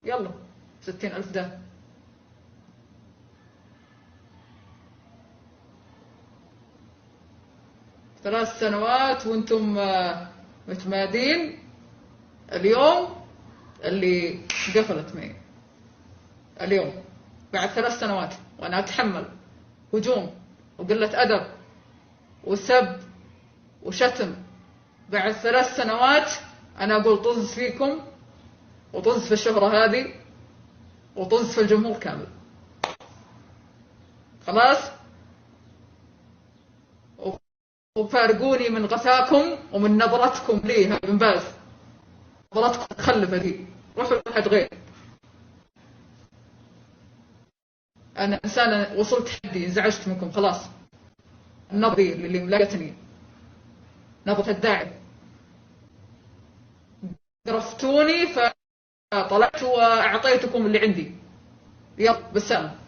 يلا 60,000 ده. ثلاث سنوات وانتم متمادين. اليوم اللي قفلت معي اليوم بعد 3 سنوات وانا اتحمل هجوم وقلة ادب وسب وشتم. بعد 3 سنوات انا اقول طز فيكم وطز في الشهرة هذه وطز في الجمهور كامل. خلاص، وفارقوني من غثاكم ومن نظرتكم لي يا ابن باز. نظرتكم متخلفة دي، روحوا لحد غير. أنا إنسانة وصلت حدي، انزعجت منكم خلاص. النظرة اللي ملقتني نظرة الداعم، قرفتوني فطلعت وأعطيتكم اللي عندي. يلا بالسلامة.